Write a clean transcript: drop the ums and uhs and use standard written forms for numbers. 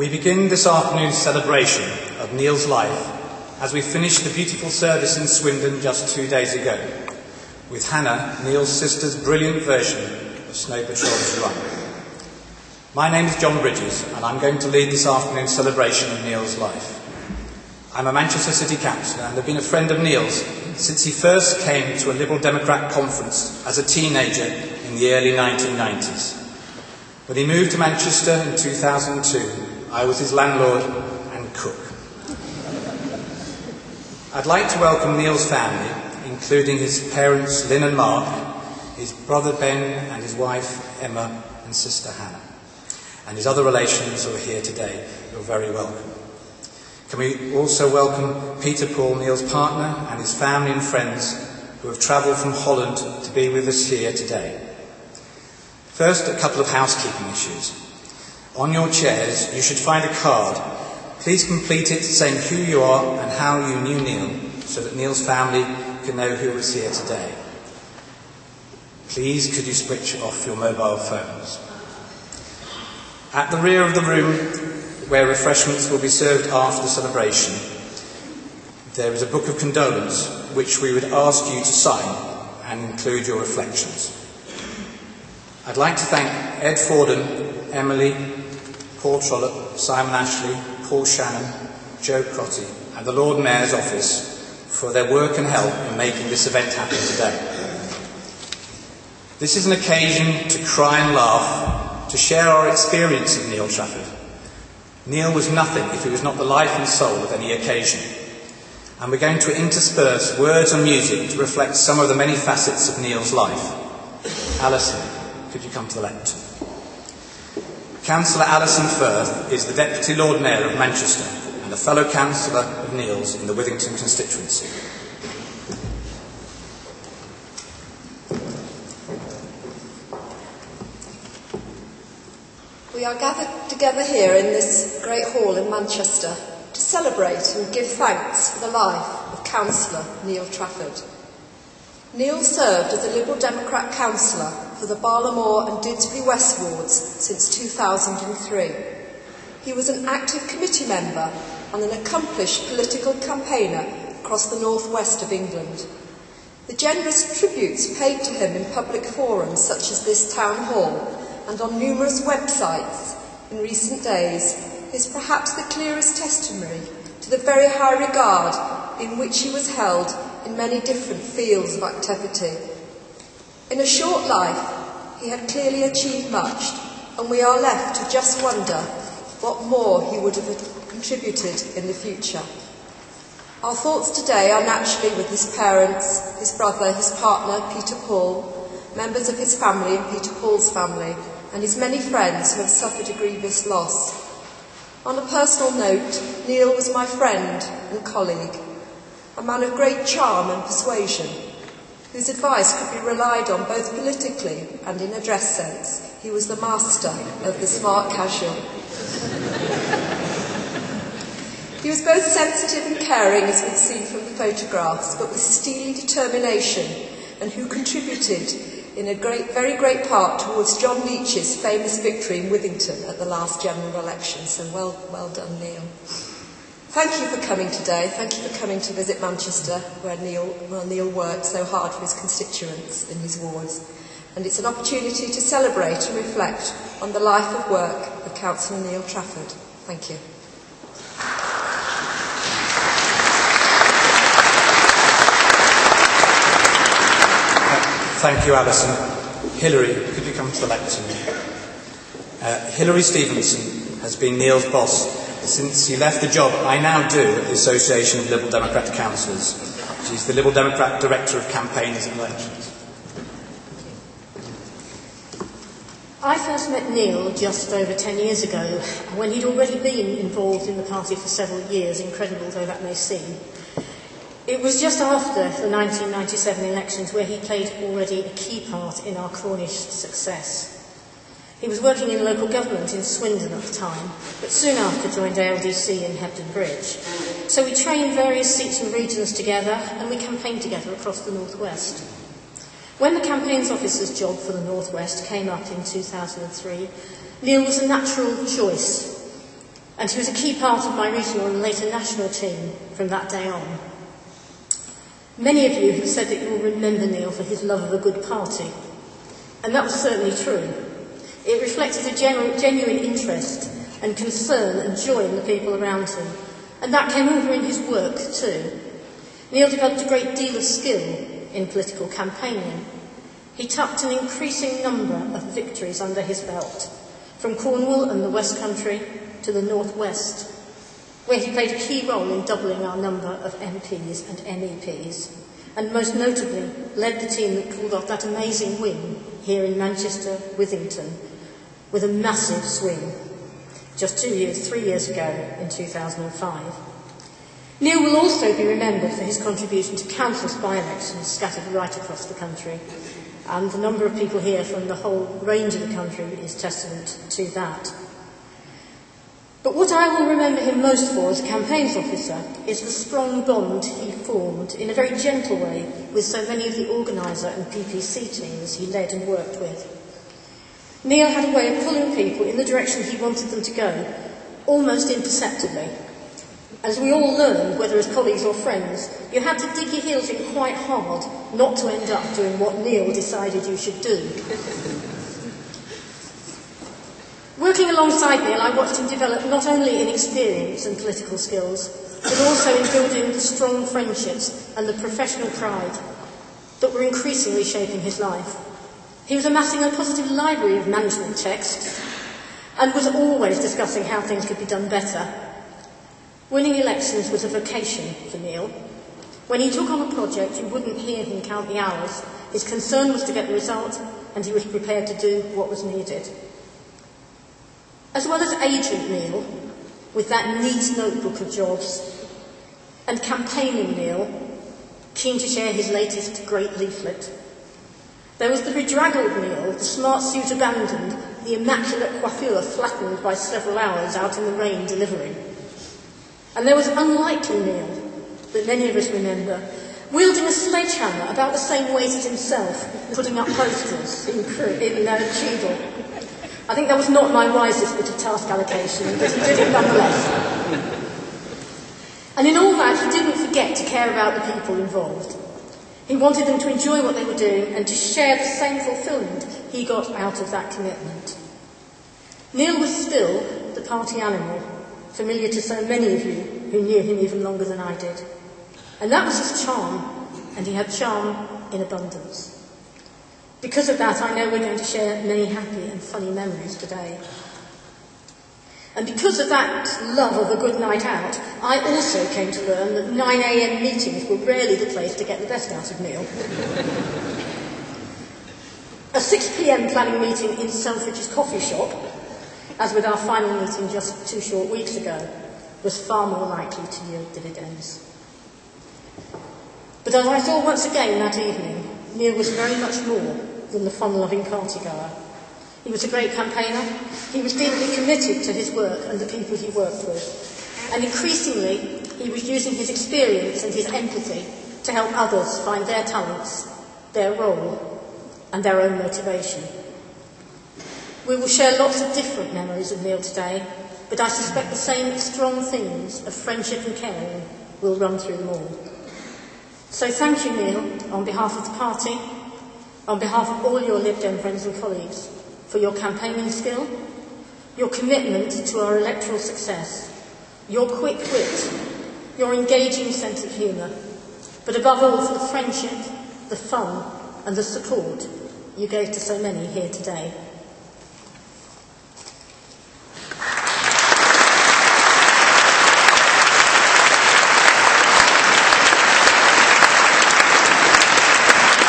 We begin this afternoon's celebration of Neil's life as we finish the beautiful service in Swindon just 2 days ago, with Hannah, Neil's sister's brilliant version of Snow Patrol's Run. My name is John Bridges, and I'm going to lead this afternoon's celebration of Neil's life. I'm a Manchester City Councillor and have been a friend of Neil's since he first came to a Liberal Democrat conference as a teenager in the early 1990s. When he moved to Manchester in 2002, I was his landlord and cook. I'd like to welcome Neil's family, including his parents Lynn and Mark, his brother Ben and his wife Emma and sister Hannah, and his other relations who are here today. You're very welcome. Can we also welcome Peter Paul, Neil's partner, and his family and friends who have travelled from Holland to be with us here today. First, a couple of housekeeping issues. On your chairs, you should find a card. Please complete it saying who you are and how you knew Neil, so that Neil's family can know who was here today. Please, could you switch off your mobile phones? At the rear of the room, where refreshments will be served after the celebration, there is a book of condolence which we would ask you to sign and include your reflections. I'd like to thank Ed Forden, Emily, Paul Trollope, Simon Ashley, Paul Shannon, Joe Crotty and the Lord Mayor's office for their work and help in making this event happen today. This is an occasion to cry and laugh, to share our experience of Neil Trafford. Neil was nothing if he was not the life and soul of any occasion. And we're going to intersperse words and music to reflect some of the many facets of Neil's life. Alison, could you come to the lectern? Councillor Alison Firth is the Deputy Lord Mayor of Manchester and a fellow councillor of Neil's in the Withington constituency. We are gathered together here in this great hall in Manchester to celebrate and give thanks for the life of Councillor Neil Trafford. Neil served as a Liberal Democrat councillor for the Barlamore and Didsbury West wards since 2003. He was an active committee member and an accomplished political campaigner across the northwest of England. The generous tributes paid to him in public forums such as this town hall and on numerous websites in recent days is perhaps the clearest testimony to the very high regard in which he was held in many different fields of activity. In a short life, he had clearly achieved much, and we are left to just wonder what more he would have contributed in the future. Our thoughts today are naturally with his parents, his brother, his partner, Peter Paul, members of his family and Peter Paul's family, and his many friends who have suffered a grievous loss. On a personal note, Neil was my friend and colleague, a man of great charm and persuasion, whose advice could be relied on both politically and in a dress sense. He was the master of the smart casual. He was both sensitive and caring, as we'd seen from the photographs, but with steely determination, and who contributed in a very great part towards John Leach's famous victory in Withington at the last general election. So well done, Neil. Thank you for coming today. Thank you for coming to visit Manchester, where Neil worked so hard for his constituents in his wards. And it's an opportunity to celebrate and reflect on the life and work of Councillor Neil Trafford. Thank you. Thank you, Alison. Hillary, could you come to the lectern? Hillary Stephenson has been Neil's boss since he left the job I now do at the Association of Liberal Democrat Councillors. She's the Liberal Democrat Director of Campaigns and Elections. I first met Neil just over 10 years ago, when he'd already been involved in the party for several years, incredible though that may seem. It was just after the 1997 elections where he played already a key part in our Cornish success. He was working in local government in Swindon at the time, but soon after joined ALDC in Hebden Bridge. So we trained various seats and regions together, and we campaigned together across the northwest. When the campaigns officer's job for the northwest came up in 2003, Neil was a natural choice. And he was a key part of my regional and later national team from that day on. Many of you have said that you will remember Neil for his love of a good party, and that was certainly true. It reflected a genuine interest and concern and joy in the people around him, and that came over in his work too. Neil developed a great deal of skill in political campaigning. He tucked an increasing number of victories under his belt, from Cornwall and the West Country to the North West, where he played a key role in doubling our number of MPs and MEPs, and most notably led the team that pulled off that amazing win here in Manchester, Withington, with a massive swing, just 3 years ago in 2005. Neil will also be remembered for his contribution to council's by-elections scattered right across the country, and the number of people here from the whole range of the country is testament to that. But what I will remember him most for as a campaigns officer is the strong bond he formed in a very gentle way with so many of the organiser and PPC teams he led and worked with. Neil had a way of pulling people in the direction he wanted them to go, almost imperceptibly. As we all learned, whether as colleagues or friends, you had to dig your heels in quite hard not to end up doing what Neil decided you should do. Working alongside Neil, I watched him develop not only in experience and political skills, but also in building the strong friendships and the professional pride that were increasingly shaping his life. He was amassing a positive library of management texts and was always discussing how things could be done better. Winning elections was a vocation for Neil. When he took on a project, you wouldn't hear him count the hours. His concern was to get the result, and he was prepared to do what was needed. As well as agent Neil, with that neat notebook of jobs, and campaigning Neil, keen to share his latest great leaflet, there was the bedraggled Neil, the smart suit abandoned, the immaculate coiffure flattened by several hours out in the rain delivering. And there was unlikely Neil, that many of us remember, wielding a sledgehammer about the same weight as himself, putting up posters in Cheadle. I think that was not my wisest bit of task allocation, but he did it nonetheless. And in all that, he didn't forget to care about the people involved. He wanted them to enjoy what they were doing and to share the same fulfilment he got out of that commitment. Neil was still the party animal, familiar to so many of you who knew him even longer than I did. And that was his charm, and he had charm in abundance. Because of that, I know we're going to share many happy and funny memories today. And because of that love of a good night out, I also came to learn that 9 a.m. meetings were rarely the place to get the best out of Neil. A 6 p.m. planning meeting in Selfridge's coffee shop, as with our final meeting just 2 short weeks ago, was far more likely to yield dividends. But as I saw once again that evening, Neil was very much more than the fun-loving party-goer. He was a great campaigner. He was deeply committed to his work and the people he worked with. And increasingly, he was using his experience and his empathy to help others find their talents, their role, and their own motivation. We will share lots of different memories of Neil today, but I suspect the same strong themes of friendship and caring will run through them all. So thank you, Neil, on behalf of the party, on behalf of all your Lib Dem friends and colleagues, for your campaigning skill, your commitment to our electoral success, your quick wit, your engaging sense of humour, but above all for the friendship, the fun and the support you gave to so many here today.